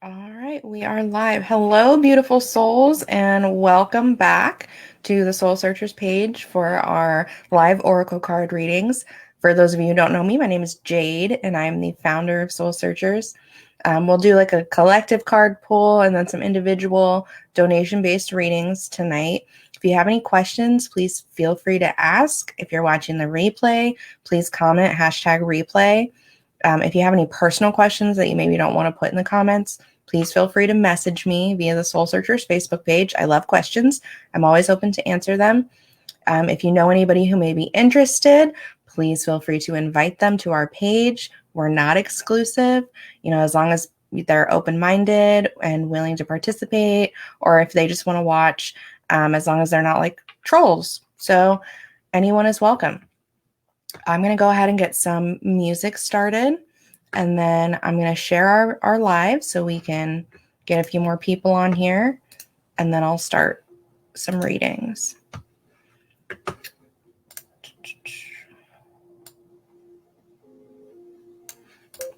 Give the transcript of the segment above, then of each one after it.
All right, we are live. Hello, beautiful souls, and welcome back to the Soul Searchers page for our live Oracle card readings. For those of you who don't know me, my name is Jade, and I'm the founder of Soul Searchers. We'll do like a collective card pull and then some individual donation-based readings tonight. If you have any questions, please feel free to ask. If you're watching the replay, please comment #replay. If you have any personal questions that you maybe don't want to put in the comments, please feel free to message me via the Soul Searchers Facebook page. I love questions. I'm always open to answer them. If you know anybody who may be interested, please feel free to invite them to our page. We're not exclusive, as long as they're open-minded and willing to participate, or if they just want to watch, as long as they're not like trolls. So anyone is welcome. I'm going to go ahead and get some music started, and then I'm going to share our live so we can get a few more people on here, and then I'll start some readings.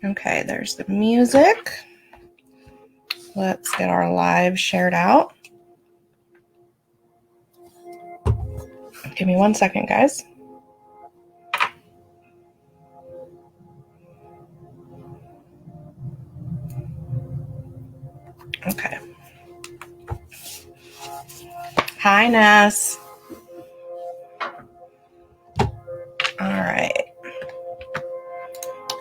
Okay, there's the music. Let's get our live shared out. Give me 1 second, guys. Okay. Hi, Ness. All right.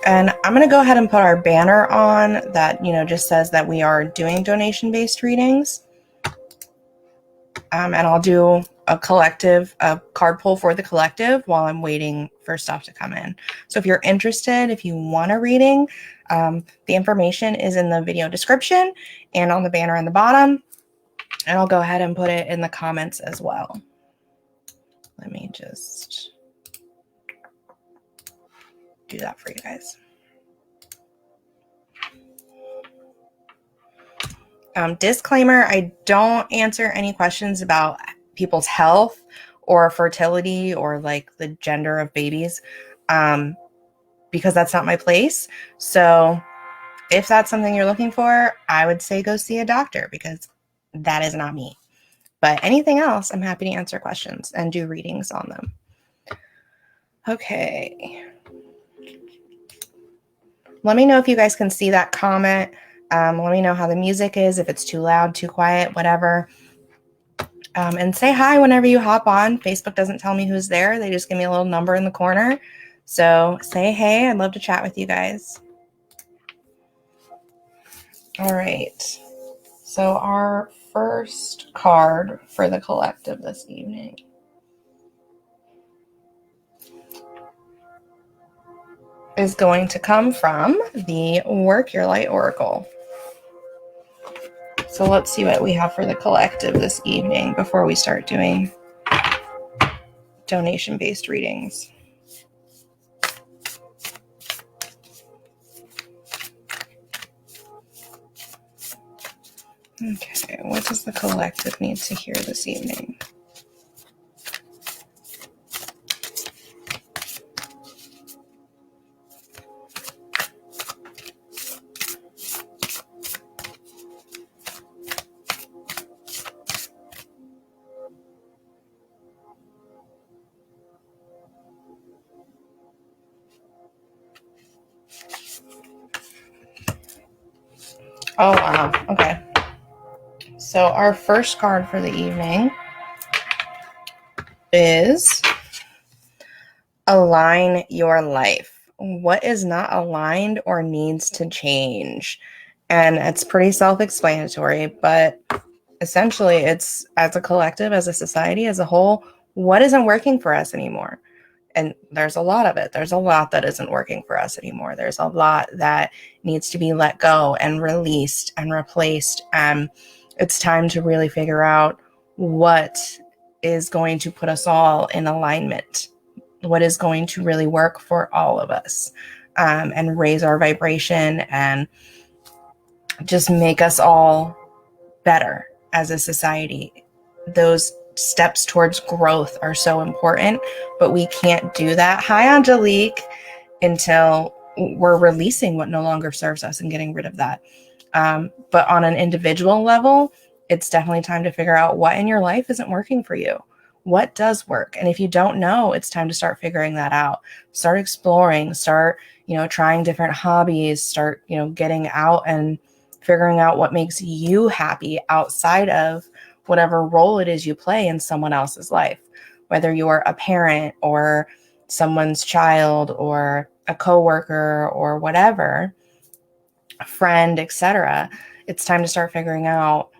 And I'm going to go ahead and put our banner on that, just says that we are doing donation-based readings. And I'll do a card pull for the collective while I'm waiting for stuff to come in. So if you're interested, if you want a reading, the information is in the video description and on the banner in the bottom. And I'll go ahead and put it in the comments as well. Let me just do that for you guys. Disclaimer, I don't answer any questions about people's health or fertility or like the gender of babies, because that's not my place. So if that's something you're looking for, I would say go see a doctor, because that is not me. But anything else, I'm happy to answer questions and do readings on them. Okay. Let me know if you guys can see that comment. Let me know how the music is, if it's too loud, too quiet, whatever. And say hi whenever you hop on. Facebook doesn't tell me who's there. They just give me a little number in the corner. So say hey. I'd love to chat with you guys. All right. So our first card for the collective this evening is going to come from the Work Your Light Oracle. So let's see what we have for the collective this evening before we start doing donation-based readings. Okay, what does the collective need to hear this evening? Oh, wow. Okay. So our first card for the evening is Align Your Life. What is not aligned or needs to change? And it's pretty self-explanatory, but essentially it's, as a collective, as a society, as a whole, what isn't working for us anymore? And there's a lot of it. There's a lot that isn't working for us anymore. There's a lot that needs to be let go and released and replaced. And it's time to really figure out what is going to put us all in alignment, what is going to really work for all of us, and raise our vibration and just make us all better as a society. Those steps towards growth are so important, but we can't do that. Hi, Angelique, until we're releasing what no longer serves us and getting rid of that. But on an individual level, it's definitely time to figure out what in your life isn't working for you. What does work? And if you don't know, it's time to start figuring that out. Start exploring, start, trying different hobbies, start, getting out and figuring out what makes you happy outside of whatever role it is you play in someone else's life, whether you're a parent or someone's child or a coworker or whatever, a friend, etc. It's time to start figuring out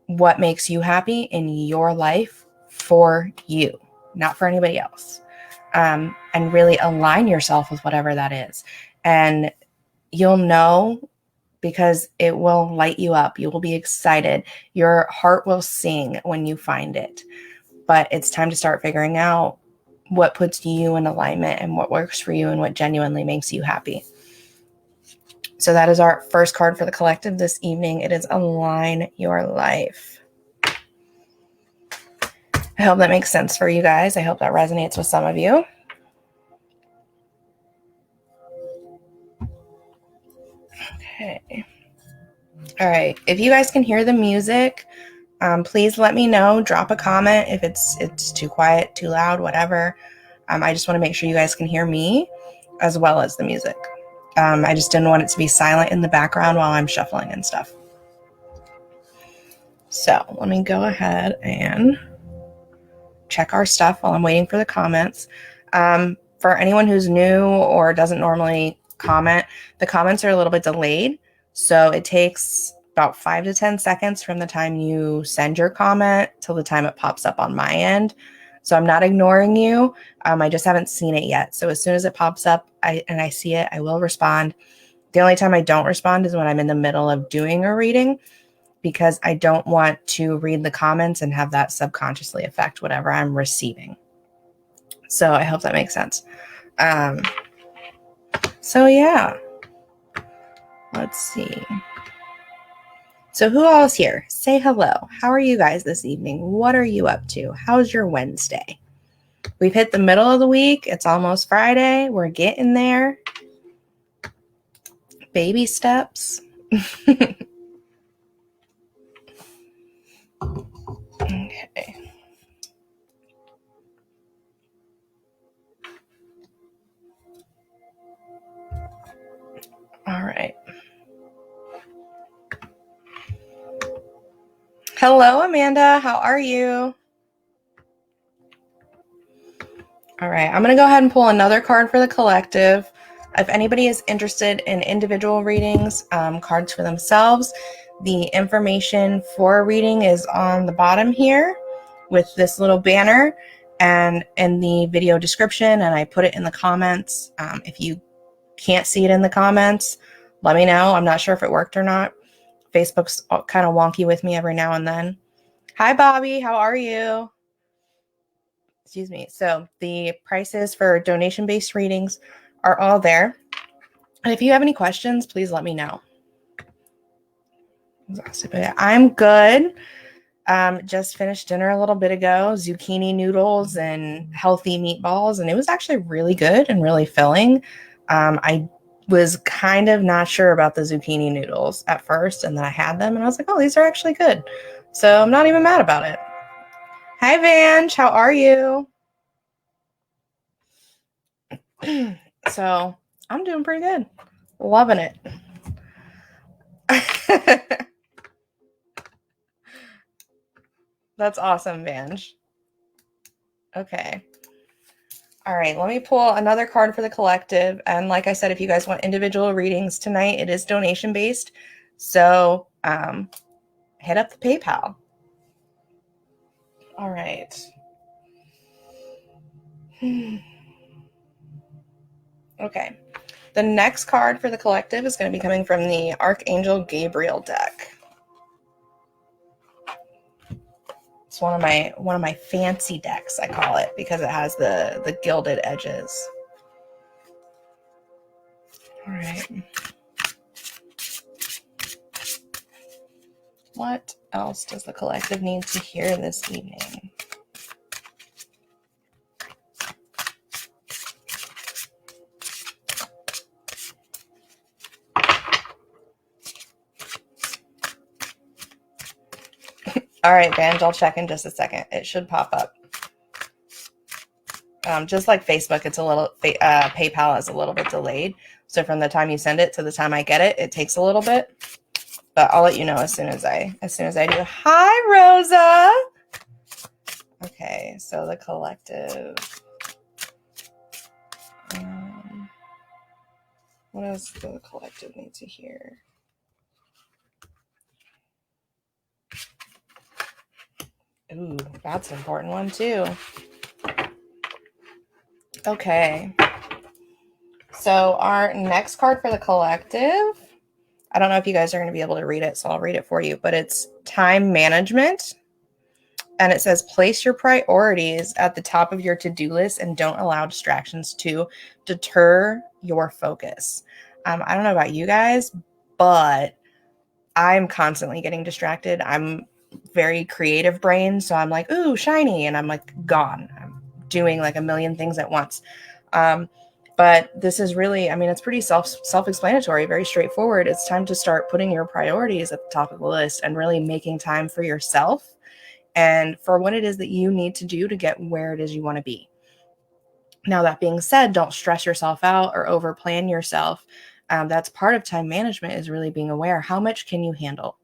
what makes you happy in your life for you, not for anybody else. And really align yourself with whatever that is. And you'll know, because it will light you up. You will be excited. Your heart will sing when you find it. But it's time to start figuring out what puts you in alignment and what works for you and what genuinely makes you happy. So that is our first card for the collective this evening. It is Align Your Life. I hope that makes sense for you guys. I hope that resonates with some of you. Okay. All right. If you guys can hear the music, please let me know. Drop a comment if it's too quiet, too loud, whatever. I just want to make sure you guys can hear me as well as the music. I just didn't want it to be silent in the background while I'm shuffling and stuff. So let me go ahead and check our stuff while I'm waiting for the comments. For anyone who's new or doesn't normally comment, the comments are a little bit delayed. So it takes about 5 to 10 seconds from the time you send your comment till the time it pops up on my end. So I'm not ignoring you. I just haven't seen it yet. So as soon as it pops up and I see it, I will respond. The only time I don't respond is when I'm in the middle of doing a reading, because I don't want to read the comments and have that subconsciously affect whatever I'm receiving. So I hope that makes sense. So yeah, let's see. So who all is here? Say hello. How are you guys this evening? What are you up to? How's your Wednesday? We've hit the middle of the week. It's almost Friday. We're getting there. Baby steps. Okay. All right. Hello, Amanda. How are you? All right. I'm going to go ahead and pull another card for the collective. If anybody is interested in individual readings, cards for themselves, the information for a reading is on the bottom here with this little banner and in the video description, and I put it in the comments. If you can't see it in the comments, let me know. I'm not sure if it worked or not. Facebook's kind of wonky with me every now and then. Hi, Bobby. How are you? Excuse me. So the prices for donation-based readings are all there. And if you have any questions, please let me know. I'm good. Just finished dinner a little bit ago, zucchini noodles and healthy meatballs, and it was actually really good and really filling. I was kind of not sure about the zucchini noodles at first, and then I had them and I was like, oh, these are actually good. So I'm not even mad about it. Hi, Vange. How are you? So I'm doing pretty good. Loving it. That's awesome, Vange. Okay. All right, let me pull another card for the collective. And like I said, if you guys want individual readings tonight, it is donation based. So hit up the PayPal. All right. Okay. The next card for the collective is going to be coming from the Archangel Gabriel deck. It's one of my fancy decks, I call it, because it has the gilded edges. All right. What else does the collective need to hear this evening? All right, Vange, I'll check in just a second. It should pop up. Just like Facebook, it's a little PayPal is a little bit delayed. So from the time you send it to the time I get it, it takes a little bit. But I'll let you know as soon as I do. Hi, Rosa. Okay, so the collective. What else does the collective need to hear? Ooh, that's an important one too. Okay. So our next card for the collective, I don't know if you guys are going to be able to read it, so I'll read it for you, but it's time management. And it says, place your priorities at the top of your to-do list and don't allow distractions to deter your focus. I don't know about you guys, but I'm constantly getting distracted. I'm very creative brain, so I'm like, ooh, shiny, and I'm like gone. I'm doing like a million things at once. But this is really, I mean, it's pretty self-explanatory, very straightforward. It's time to start putting your priorities at the top of the list and really making time for yourself and for what it is that you need to do to get where it is you want to be. Now, that being said, don't stress yourself out or overplan yourself. That's part of time management, is really being aware. How much can you handle?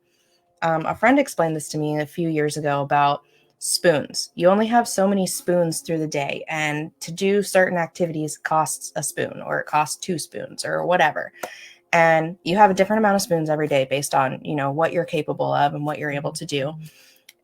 A friend explained this to me a few years ago about spoons. You only have so many spoons through the day, and to do certain activities costs a spoon, or it costs 2 spoons, or whatever. And you have a different amount of spoons every day based on, you know, what you're capable of and what you're able to do.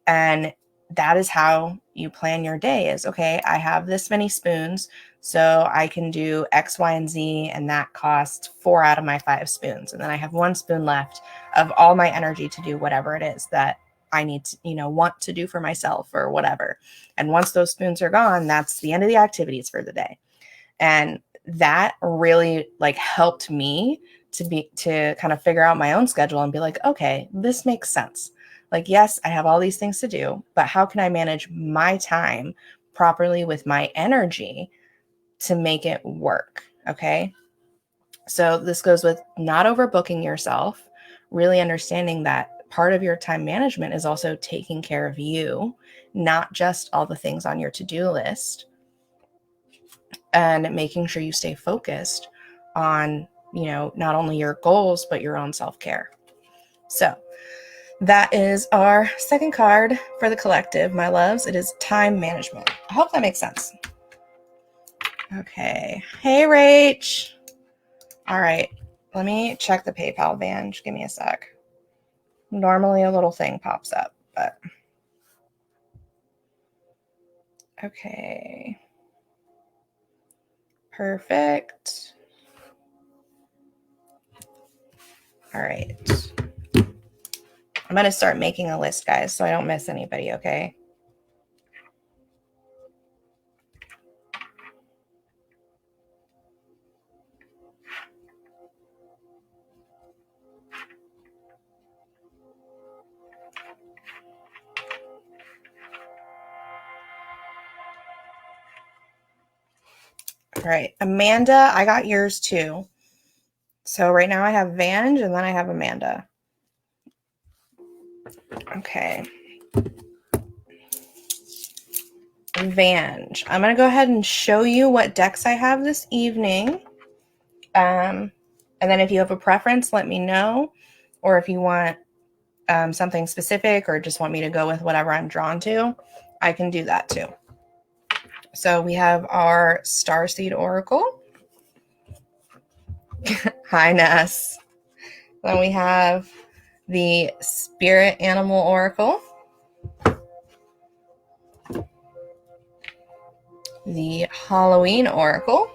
And that is how you plan your day is, okay, I have this many spoons, so I can do X, Y, and Z, and that costs 4 out of my 5 spoons. And then I have 1 spoon left of all my energy to do whatever it is that I need to, you know, want to do for myself or whatever. And once those spoons are gone, that's the end of the activities for the day. And that really like helped me to kind of figure out my own schedule and be like, okay, this makes sense. Like, yes, I have all these things to do, but how can I manage my time properly with my energy to make it work? Okay. So this goes with not overbooking yourself, really understanding that part of your time management is also taking care of you, not just all the things on your to-do list, and making sure you stay focused on, you know, not only your goals, but your own self-care. So that is our second card for the collective, my loves. It is time management. I hope that makes sense. Okay. Hey, Rach. All right. Let me check the PayPal, Vange. Give me a sec. Normally a little thing pops up, but okay. Perfect. All right. I'm going to start making a list, guys, so I don't miss anybody, okay? All right. Amanda, I got yours too. So right now I have Vange and then I have Amanda. Okay. Vange. I'm going to go ahead and show you what decks I have this evening. And then if you have a preference, let me know. Or if you want something specific or just want me to go with whatever I'm drawn to, I can do that too. So we have our Starseed Oracle. Hi, Ness. Then we have the Spirit Animal Oracle. The Halloween Oracle.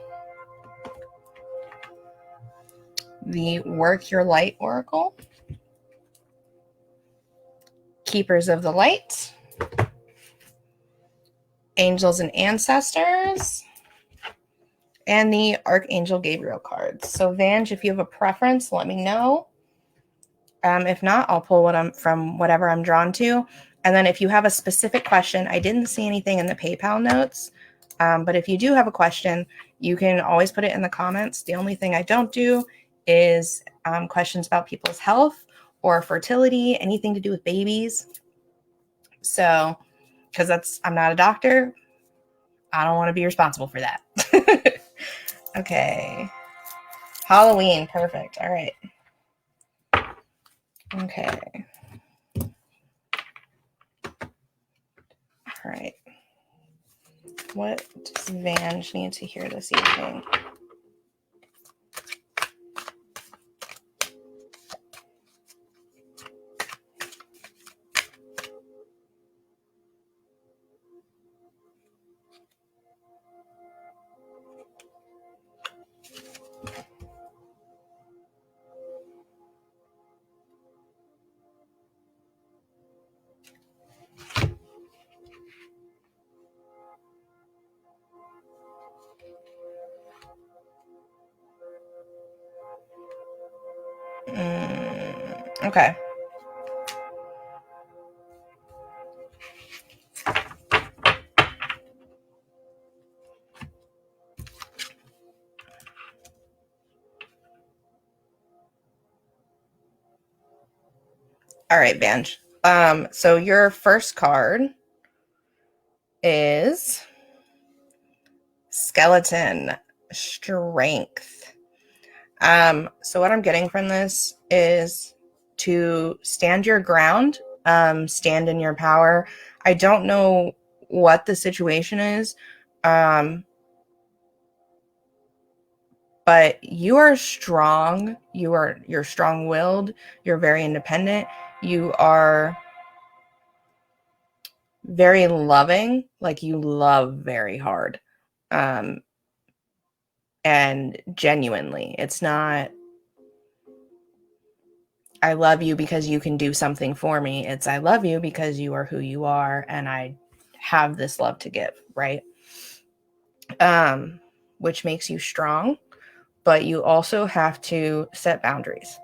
The Work Your Light Oracle. Keepers of the Light. Angels and Ancestors. And the Archangel Gabriel cards. So Vange, if you have a preference, let me know. If not, I'll pull from whatever I'm drawn to. And then if you have a specific question, I didn't see anything in the PayPal notes, but if you do have a question, you can always put it in the comments. The only thing I don't do is questions about people's health or fertility, anything to do with babies. So, because I'm not a doctor, I don't want to be responsible for that. Okay. Halloween. Perfect. All right. Okay. All right. What does Vange need to hear this evening? Okay. All right, Vange. So your first card is Skeleton Strength. So what I'm getting from this is to stand your ground, stand in your power. I don't know what the situation is, but you are strong. You're strong-willed. You're very independent. You are very loving, like you love very hard. And genuinely, it's not I love you because you can do something for me. It's I love you because you are who you are and I have this love to give, right? Which makes you strong, but you also have to set boundaries.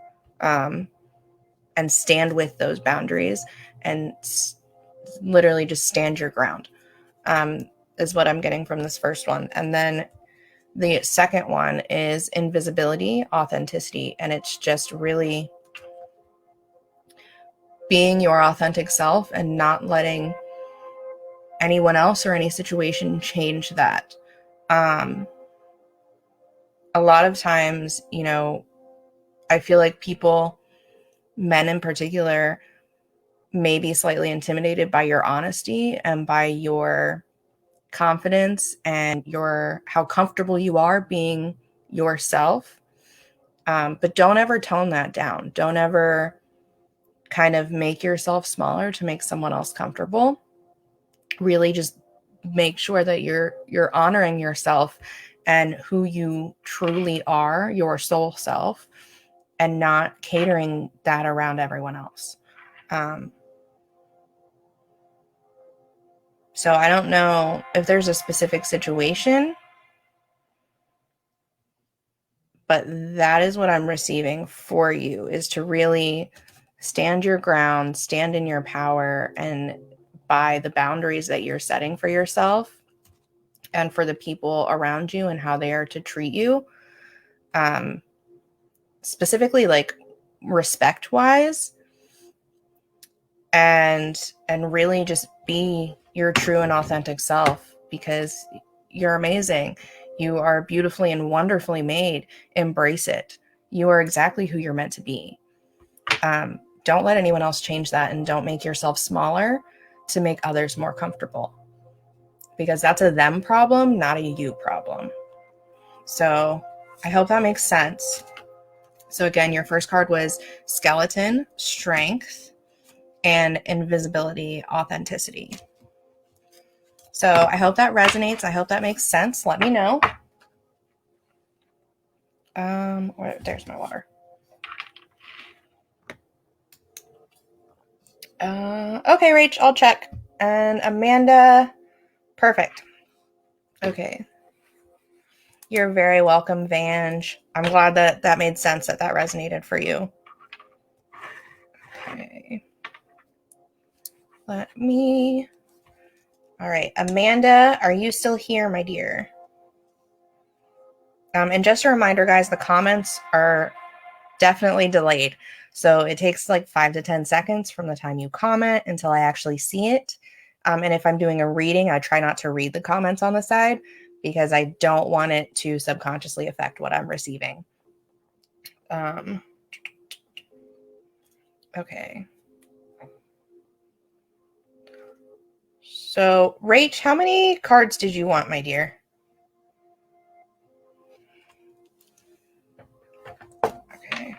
And stand with those boundaries and literally just stand your ground. Is what I'm getting from this first one. And then the second one is invisibility, authenticity, and it's just really being your authentic self and not letting anyone else or any situation change that. A lot of times, I feel like people, men in particular, may be slightly intimidated by your honesty and by your confidence and how comfortable you are being yourself. But don't ever tone that down. Don't ever kind of make yourself smaller to make someone else comfortable. Really just make sure that you're honoring yourself and who you truly are, your soul self, and not catering that around everyone else. So I don't know if there's a specific situation, but that is what I'm receiving for you, is to really stand your ground, stand in your power, and by the boundaries that you're setting for yourself and for the people around you and how they are to treat you. Specifically like respect wise, and really just be your true and authentic self, because you're amazing. You are beautifully and wonderfully made. Embrace it. You are exactly who you're meant to be. Don't let anyone else change that, and don't make yourself smaller to make others more comfortable, because that's a them problem, not a you problem. So I hope that makes sense. So again, your first card was Skeleton, Strength, and Invisibility, Authenticity. So I hope that resonates. I hope that makes sense. Let me know. There's my water. Okay, Rach, I'll check. And Amanda, perfect. Okay. You're very welcome, Vange. I'm glad that made sense, that resonated for you. Okay. All right, Amanda, are you still here, my dear? And just a reminder, guys, the comments are definitely delayed. So it takes like 5 to 10 seconds from the time you comment until I actually see it. And if I'm doing a reading, I try not to read the comments on the side because I don't want it to subconsciously affect what I'm receiving. Okay. So, Rach, how many cards did you want, my dear? Okay.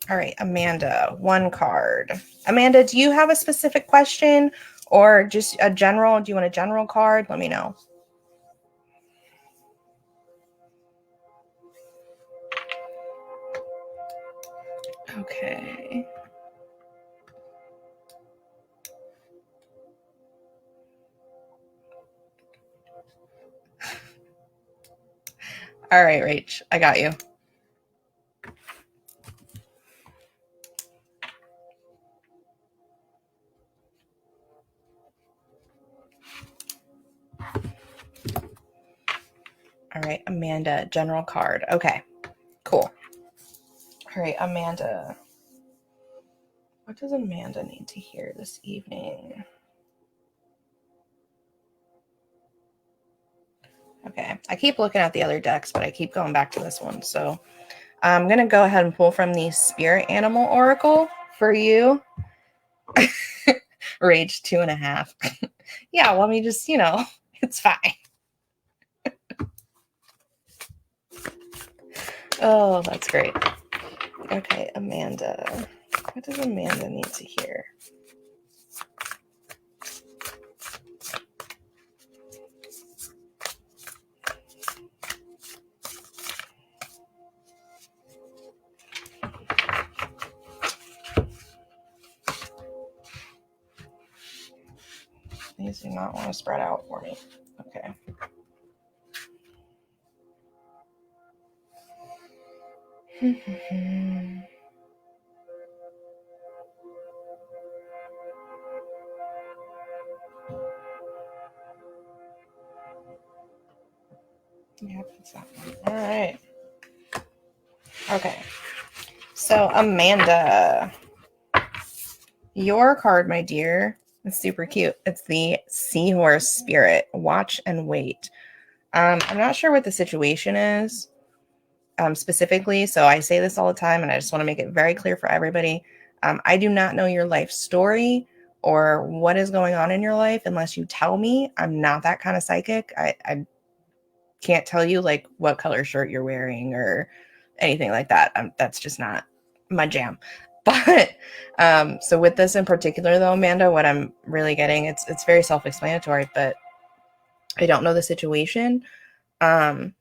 All right, Amanda, one card. Amanda, do you have a specific question or just a general? Do you want a general card? Let me know. Okay. All right, Rach, I got you. All right, Amanda, general card. Okay, cool. All right, Amanda. What does Amanda need to hear this evening? Okay, I keep looking at the other decks, but I keep going back to this one. So I'm going to go ahead and pull from the Spirit Animal Oracle for you. Rage 2.5. Yeah, let me just, it's fine. Oh, that's great. Okay, Amanda. What does Amanda need to hear? These do not want to spread out for me. Okay. Yep, it's that one. All right. Okay. So, Amanda, your card, my dear, is super cute. It's the Seahorse Spirit. Watch and wait. I'm not sure what the situation is specifically, so I say this all the time, and I just want to make it very clear for everybody. I do not know your life story or what is going on in your life unless you tell me. I'm not that kind of psychic. I can't tell you like what color shirt you're wearing or anything like that. That's just not my jam. But so with this in particular, though, Amanda, what I'm really getting, it's very self-explanatory, but I don't know the situation. Or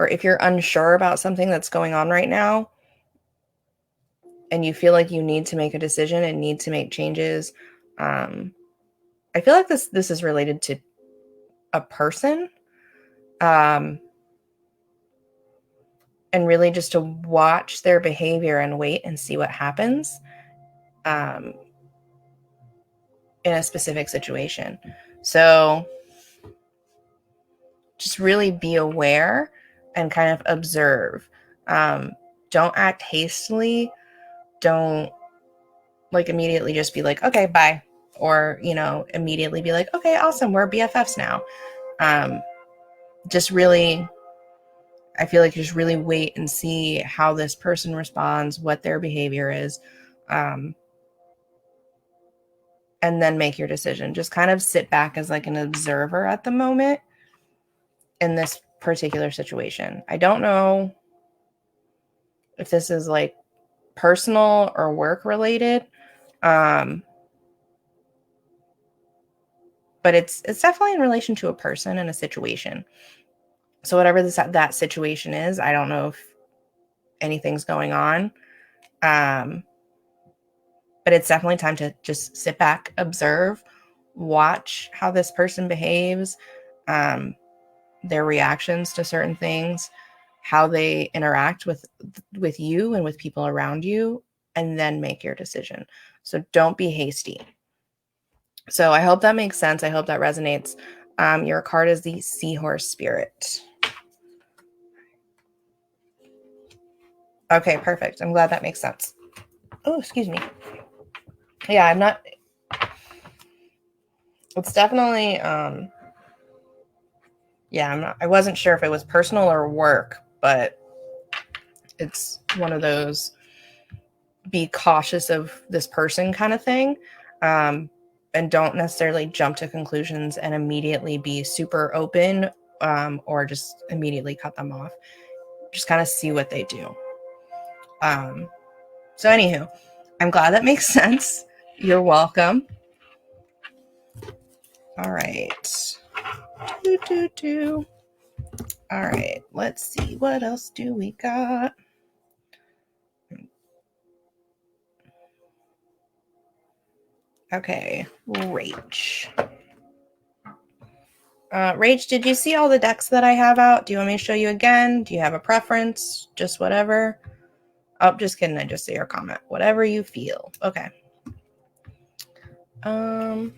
if you're unsure about something that's going on right now and you feel like you need to make a decision and need to make changes, I feel like this is related to a person. And really just to watch their behavior and wait and see what happens in a specific situation. So just really be aware and kind of observe. Don't act hastily. Don't like immediately just be like, okay, bye. Or, immediately be like, okay, awesome, we're BFFs now. Just really, I feel like just really wait and see how this person responds, what their behavior is. And then make your decision. Just kind of sit back as like an observer at the moment in this particular situation. I don't know if this is like personal or work related. But it's definitely in relation to a person and a situation. So whatever that situation is, I don't know if anything's going on. But it's definitely time to just sit back, observe, watch how this person behaves, their reactions to certain things, how they interact with you and with people around you, and then make your decision. So don't be hasty. So I hope that makes sense. I hope that resonates. Your card is the Seahorse Spirit. Okay, perfect. I'm glad that makes sense. Oh, excuse me. Yeah, I'm not. It's definitely, yeah, I wasn't sure if it was personal or work, but it's one of those be cautious of this person kind of thing. And don't necessarily jump to conclusions and immediately be super open, or just immediately cut them off. Just kind of see what they do. So anywho, I'm glad that makes sense. You're welcome. All right. All right, let's see. What else do we got? Okay, Rach. Rach, did you see all the decks that I have out? Do you want me to show you again? Do you have a preference? Just whatever? Oh, just kidding. I just see your comment. Whatever you feel. Okay. Do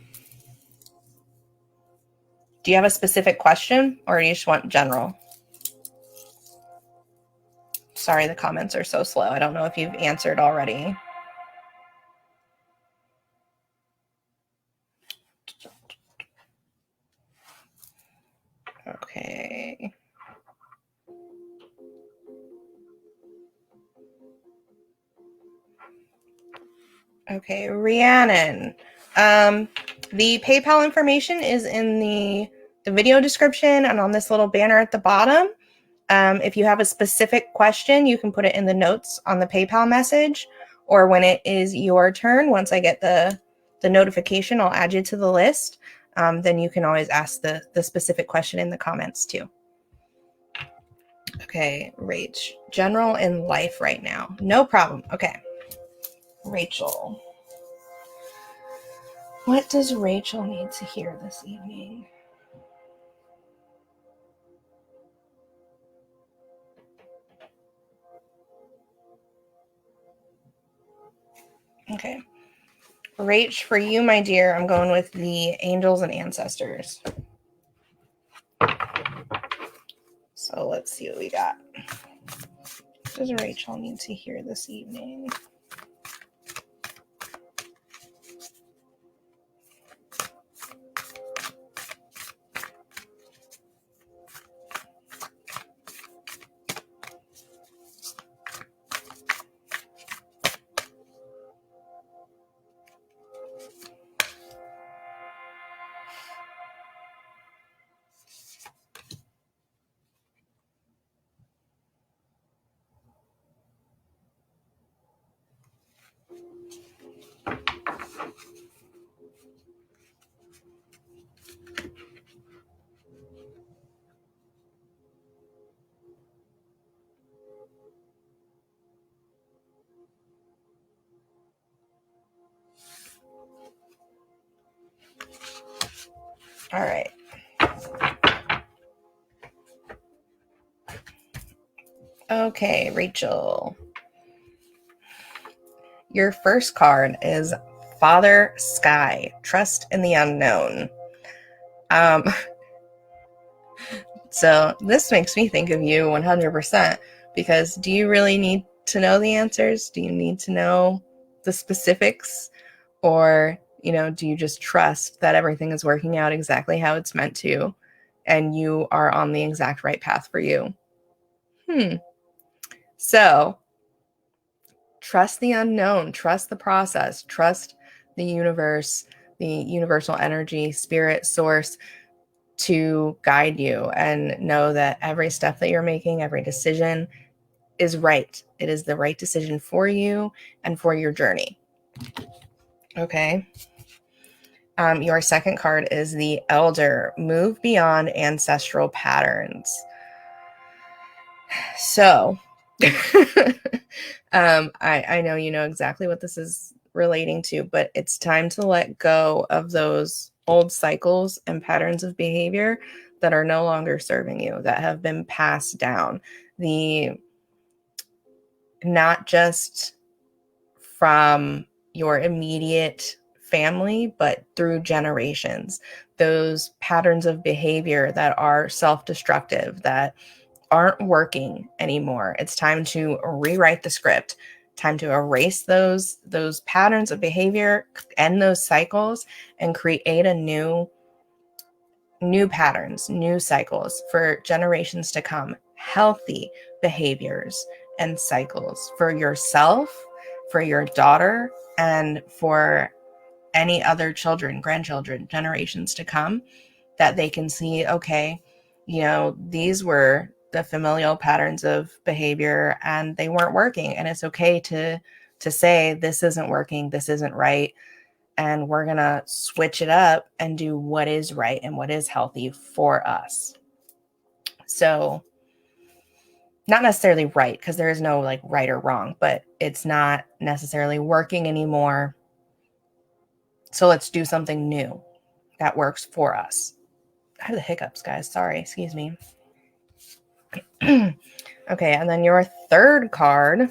you have a specific question or do you just want general? Sorry, the comments are so slow. I don't know if you've answered already. Okay. Okay, Rhiannon. The PayPal information is in the video description and on this little banner at the bottom. If you have a specific question, you can put it in the notes on the PayPal message, or when it is your turn, once I get the notification, I'll add you to the list. Then you can always ask the specific question in the comments too. Okay, Rach. General in life right now. No problem. Okay. Rachel. What does Rachel need to hear this evening? Okay. Rach, for you, my dear, I'm going with the angels and ancestors. So let's see what we got. What does Rachel need to hear this evening? All right. Okay, Rachel. Your first card is Father Sky, Trust in the Unknown. So this makes me think of you 100%, because do you really need to know the answers? Do you need to know the specifics? Or, do you just trust that everything is working out exactly how it's meant to, and you are on the exact right path for you? So trust the unknown, trust the process, trust the universe, the universal energy, spirit, source to guide you, and know that every step that you're making, every decision is right. It is the right decision for you and for your journey. Okay. Your second card is the Elder, Move Beyond Ancestral Patterns. So, I know you know exactly what this is relating to, but it's time to let go of those old cycles and patterns of behavior that are no longer serving you, that have been passed down. Not just from your immediate family, but through generations. Those patterns of behavior that are self-destructive, that aren't working anymore. It's time to rewrite the script, time to erase those patterns of behavior, end those cycles, and create a new patterns, new cycles for generations to come, healthy behaviors and cycles for yourself, for your daughter, and for any other children, grandchildren, generations to come, that they can see, okay, these were the familial patterns of behavior and they weren't working. And it's okay to say, this isn't working, this isn't right. And we're going to switch it up and do what is right and what is healthy for us. So not necessarily right, because there is no like right or wrong, but it's not necessarily working anymore. So let's do something new that works for us. I have the hiccups, guys. Sorry. Excuse me. Okay. And then your third card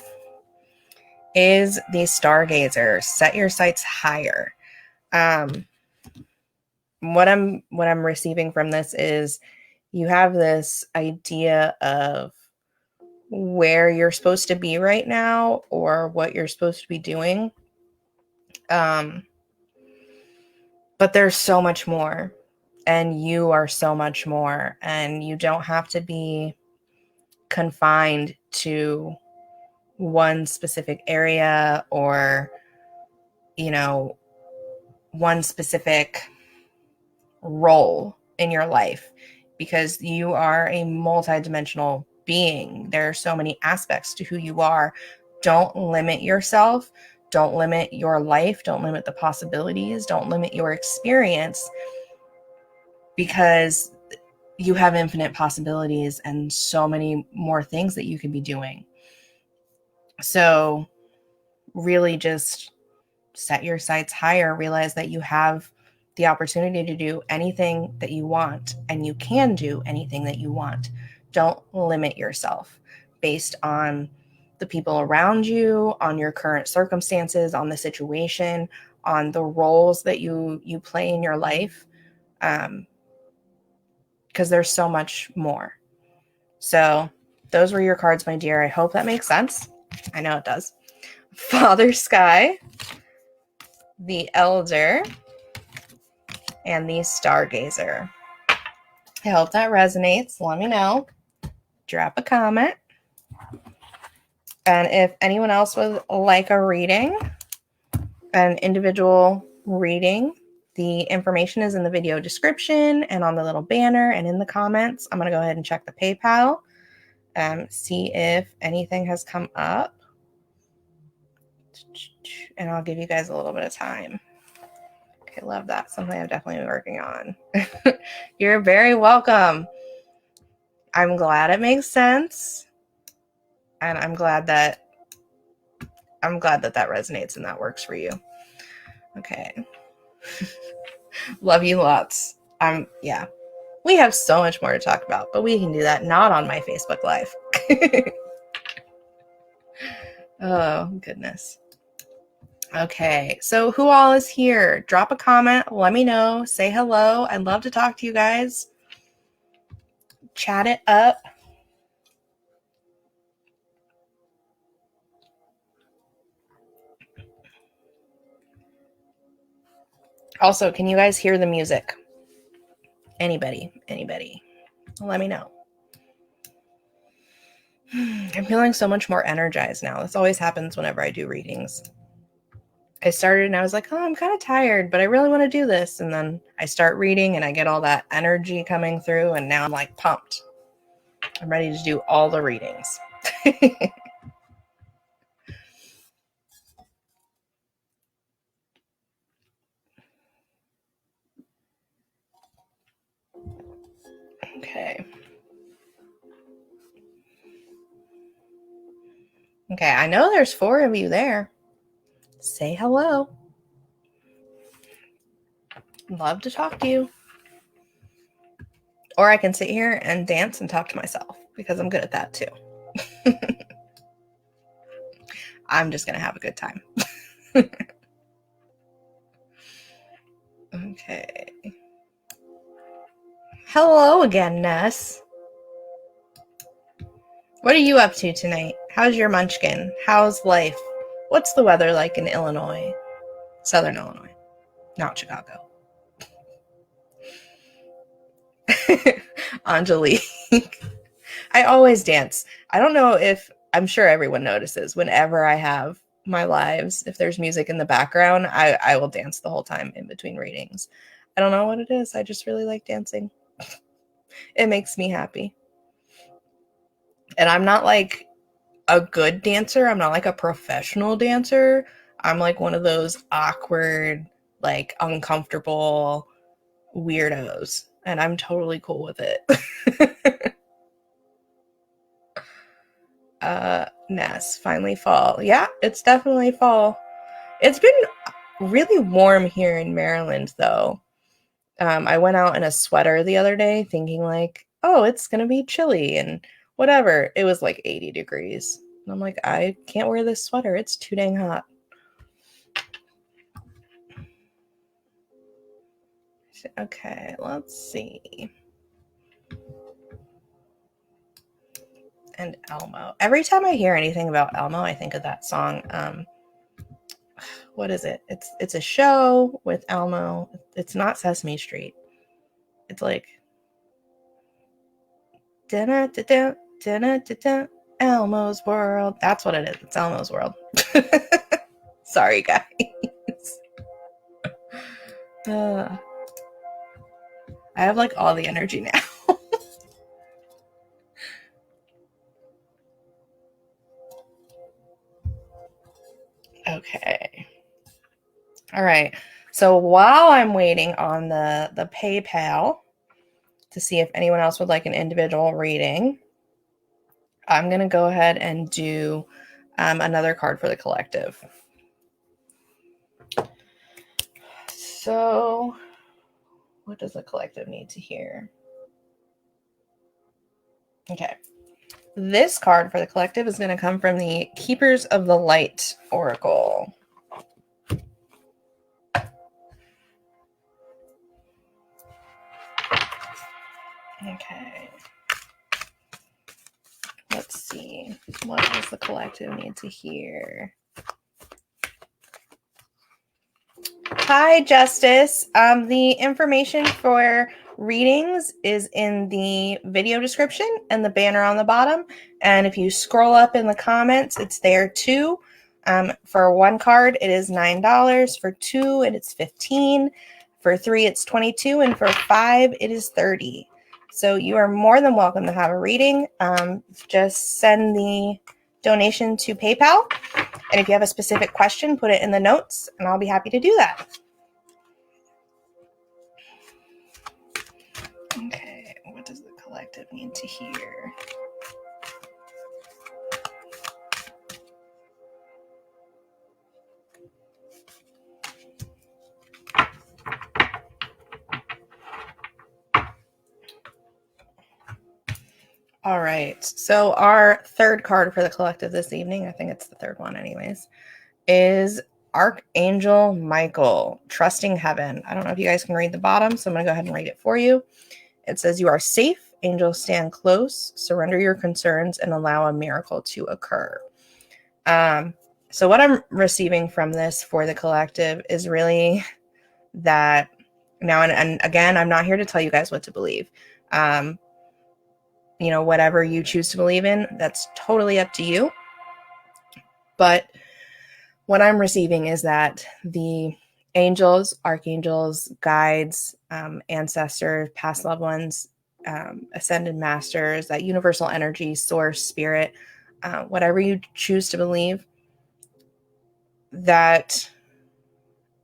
is the Stargazer. Set your sights higher. What I'm receiving from this is you have this idea of where you're supposed to be right now or what you're supposed to be doing. But there's so much more, and you are so much more, and you don't have to be confined to one specific area or, one specific role in your life, because you are a multidimensional being. There are so many aspects to who you are. Don't limit yourself. Don't limit your life. Don't limit the possibilities. Don't limit your experience, because you have infinite possibilities and so many more things that you could be doing. So really just set your sights higher. Realize that you have the opportunity to do anything that you want, and you can do anything that you want. Don't limit yourself based on the people around you, on your current circumstances, on the situation, on the roles that you play in your life, because there's so much more. So those were your cards, my dear. I hope that makes sense. I know it does. Father Sky, the Elder, and the Stargazer. I hope that resonates. Let me know. Drop a comment. And if anyone else would like a reading, an individual reading, the information is in the video description and on the little banner and in the comments. I'm going to go ahead and check the PayPal, see if anything has come up. And I'll give you guys a little bit of time. Okay, love that. Something I'm definitely working on. You're very welcome. I'm glad it makes sense. And I'm glad that that resonates and that works for you. Okay. Love you lots. Yeah. We have so much more to talk about, but we can do that not on my Facebook Live. Oh, goodness. Okay, so who all is here? Drop a comment. Let me know. Say hello. I'd love to talk to you guys. Chat it up. Also, can you guys hear the music? Anybody? Let me know. I'm feeling so much more energized now. This always happens whenever I do readings. I started and I was like, oh, I'm kind of tired, but I really want to do this. And then I start reading and I get all that energy coming through, and now I'm like pumped. I'm ready to do all the readings. Okay. Okay, I know there's 4 of you there. Say hello. Love to talk to you. Or I can sit here and dance and talk to myself, because I'm good at that too. I'm just going to have a good time. Okay. Hello again, Ness. What are you up to tonight? How's your munchkin? How's life? What's the weather like in Illinois? Southern Illinois, not Chicago. Angelique. I always dance. I don't know if, I'm sure everyone notices whenever I have my lives, if there's music in the background, I will dance the whole time in between readings. I don't know what it is. I just really like dancing. It makes me happy. And I'm not like a good dancer. I'm not like a professional dancer. I'm like one of those awkward, like uncomfortable weirdos. And I'm totally cool with it. Ness, finally fall. Yeah, it's definitely fall. It's been really warm here in Maryland, though. I went out in a sweater the other day thinking like, oh, it's going to be chilly and whatever. It was like 80 degrees. And I'm like, I can't wear this sweater. It's too dang hot. Okay, let's see. And Elmo. Every time I hear anything about Elmo, I think of that song. What is it? It's a show with Elmo. It's not Sesame Street. It's like da-da-da-da, da-da-da-da, Elmo's World. That's what it is. It's Elmo's World. Sorry, guys. I have like all the energy now. Okay. All right. So while I'm waiting on the PayPal to see if anyone else would like an individual reading, I'm going to go ahead and do another card for the collective. So what does the collective need to hear? Okay. This card for the collective is going to come from the Keepers of the Light Oracle. Okay. Let's see. What does the collective need to hear? Hi, Justice. The information for readings is in the video description and the banner on the bottom. And if you scroll up in the comments, it's there too. For one card, it is $9. For two, it's $15. For three, it's $22. And for five, it is $30. So you are more than welcome to have a reading. Just send the donation to PayPal. And if you have a specific question, put it in the notes, and I'll be happy to do that. Okay, what does the collective need to hear? All right, so our third card for the collective this evening, I think it's the third one anyways, is Archangel Michael, Trusting Heaven. I don't know if you guys can read the bottom, so I'm going to go ahead and read it for you. It says, you are safe, angels stand close, surrender your concerns, and allow a miracle to occur. So what I'm receiving from this for the collective is really that now, and again, I'm not here to tell you guys what to believe. Whatever you choose to believe in, that's totally up to you. But what I'm receiving is that the angels, archangels, guides, ancestors, past loved ones, ascended masters, that universal energy, source, spirit, whatever you choose to believe, that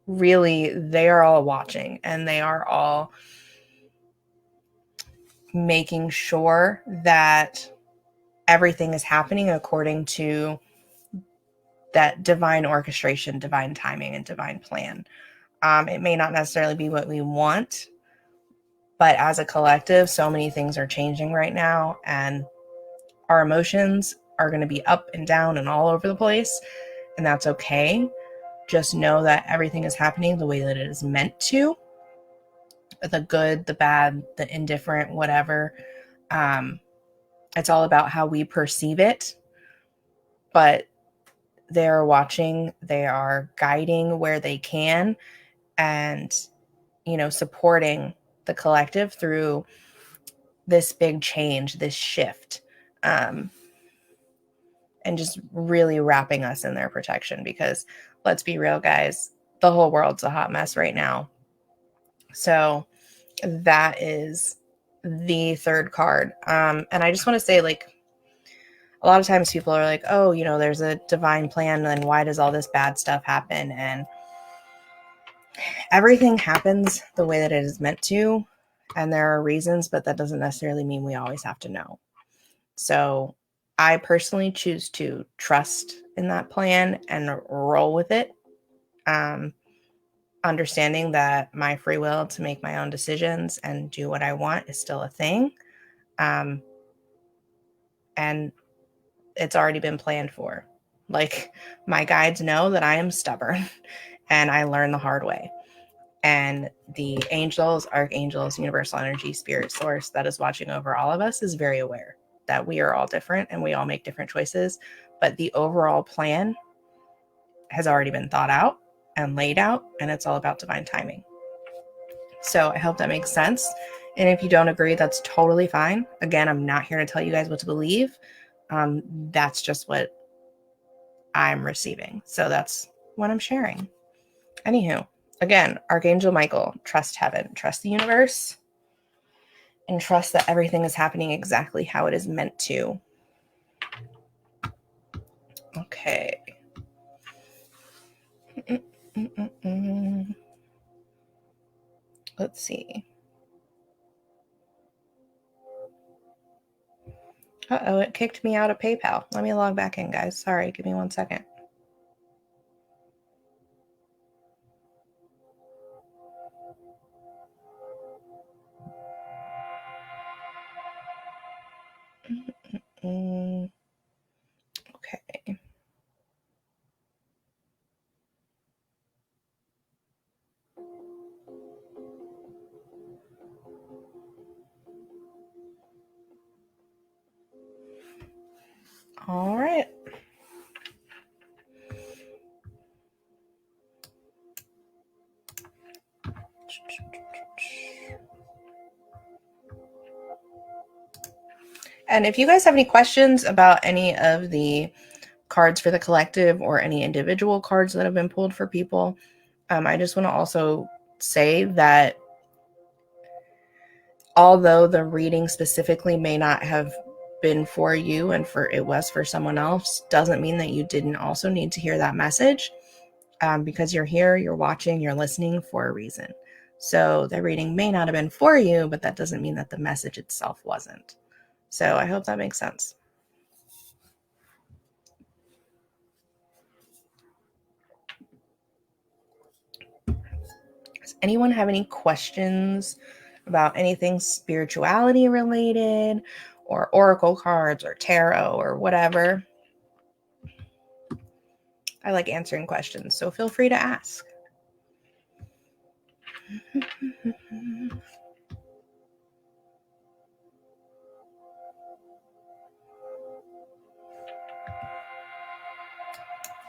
really they are all watching and they are all making sure that everything is happening according to that divine orchestration, divine timing, and divine plan. It may not necessarily be what we want, but as a collective, so many things are changing right now, and our emotions are going to be up and down and all over the place, and that's okay. Just know that everything is happening the way that it is meant to. The good, the bad, the indifferent, whatever. It's all about how we perceive it, but they're watching, they are guiding where they can, and, supporting the collective through this big change, this shift, and just really wrapping us in their protection. Because let's be real, guys, the whole world's a hot mess right now. So that is the third card. And I just want to say, like, a lot of times people are like, oh, there's a divine plan, and then why does all this bad stuff happen? And everything happens the way that it is meant to, and there are reasons, but that doesn't necessarily mean we always have to know. So I personally choose to trust in that plan and roll with it, understanding that my free will to make my own decisions and do what I want is still a thing. And it's already been planned for. Like, my guides know that I am stubborn and I learn the hard way. And the angels, archangels, universal energy, spirit source that is watching over all of us is very aware that we are all different and we all make different choices. But the overall plan has already been thought out and laid out, and it's all about divine timing. So I hope that makes sense. And if you don't agree, that's totally fine. Again, I'm not here to tell you guys what to believe. That's just what I'm receiving. So that's what I'm sharing. Anywho, again, Archangel Michael, trust heaven, trust the universe, and trust that everything is happening exactly how it is meant to. Okay. Let's see. Uh-oh, it kicked me out of PayPal. Let me log back in, guys. Sorry, give me 1 second. Okay. All right. And if you guys have any questions about any of the cards for the collective or any individual cards that have been pulled for people, I just want to also say that although the reading specifically may not have been for you and it was for someone else, doesn't mean that you didn't also need to hear that message, because you're here, you're watching, you're listening for a reason. So the reading may not have been for you, but that doesn't mean that the message itself wasn't. So I hope that makes sense. Does anyone have any questions about anything spirituality related, or oracle cards or tarot or whatever? I like answering questions, so feel free to ask.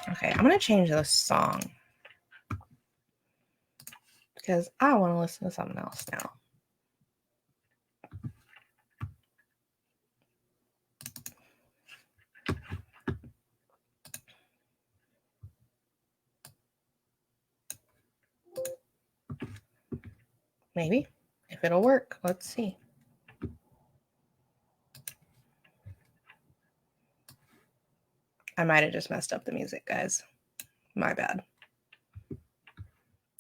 Okay, I'm going to change the song because I want to listen to something else now. Maybe, if it'll work. Let's see. I might have just messed up the music, guys. My bad.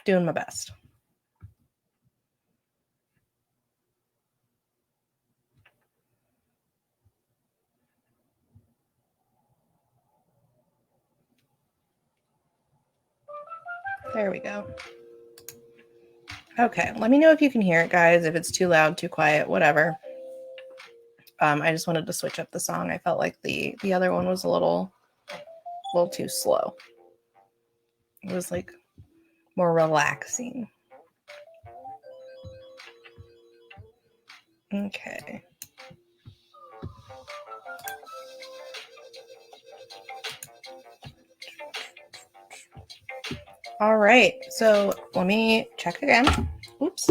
Doing my best. There we go. Okay, let me know if you can hear it, guys. If it's too loud, too quiet, whatever. I just wanted to switch up the song. I felt like the other one was a little too slow. It was like more relaxing. Okay. All right, so let me check again. Oops.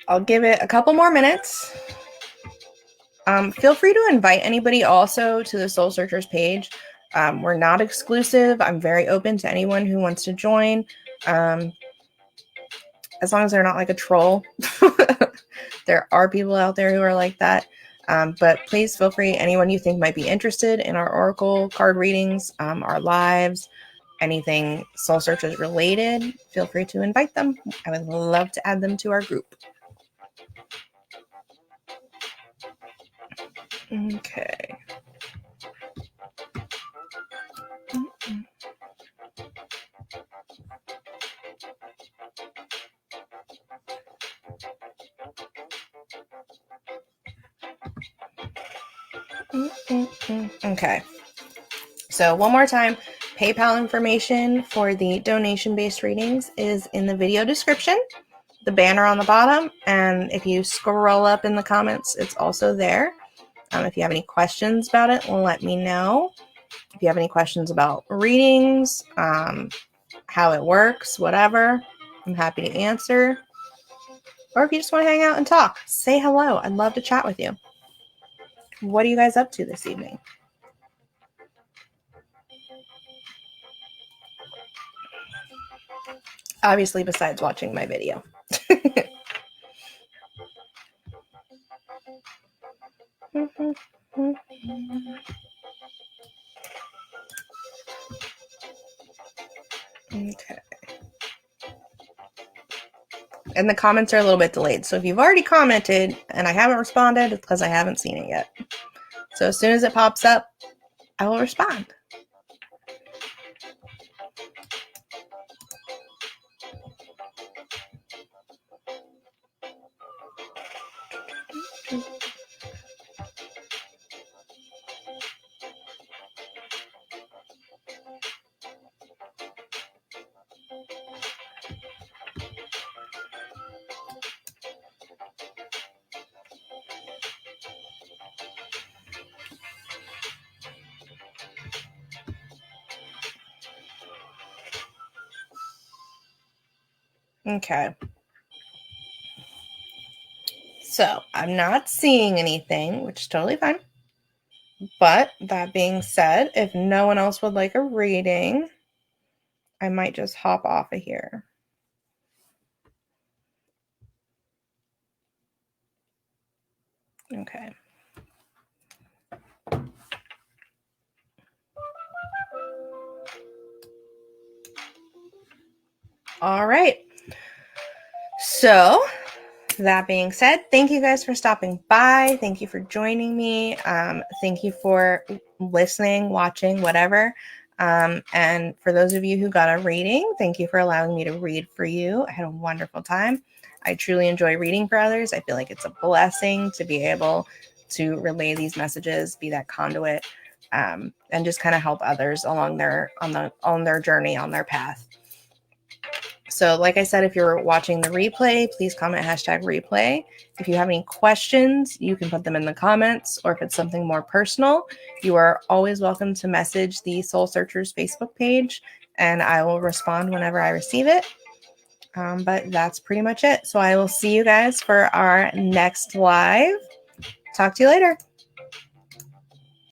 I'll give it a couple more minutes. Feel free to invite anybody also to the Soul Searchers page. We're not exclusive. I'm very open to anyone who wants to join, as long as they're not like a troll. There are people out there who are like that. But please feel free, anyone you think might be interested in our Oracle card readings, our lives, anything Soul Searchers related, feel free to invite them. I would love to add them to our group. Okay. Okay. So one more time, PayPal information for the donation-based readings is in the video description, the banner on the bottom, and if you scroll up in the comments, it's also there. If you have any questions about it, let me know. If you have any questions about readings, how it works, whatever, I'm happy to answer. Or if you just want to hang out and talk, say hello. I'd love to chat with you. What are you guys up to this evening? Obviously, besides watching my video. Okay. And the comments are a little bit delayed. So if you've already commented and I haven't responded, it's because I haven't seen it yet. So as soon as it pops up, I will respond. Okay. So I'm not seeing anything, which is totally fine. But that being said, if no one else would like a reading, I might just hop off of here. Okay. All right. So that being said, thank you guys for stopping by. Thank you for joining me. Thank you for listening, watching, whatever. And for those of you who got a reading, thank you for allowing me to read for you. I had a wonderful time. I truly enjoy reading for others. I feel like it's a blessing to be able to relay these messages, be that conduit, and just kind of help others along on their journey, on their path. So like I said, if you're watching the replay, please comment #replay. If you have any questions, you can put them in the comments, or if it's something more personal, you are always welcome to message the Soul Searchers Facebook page, and I will respond whenever I receive it. But that's pretty much it. So I will see you guys for our next live. Talk to you later.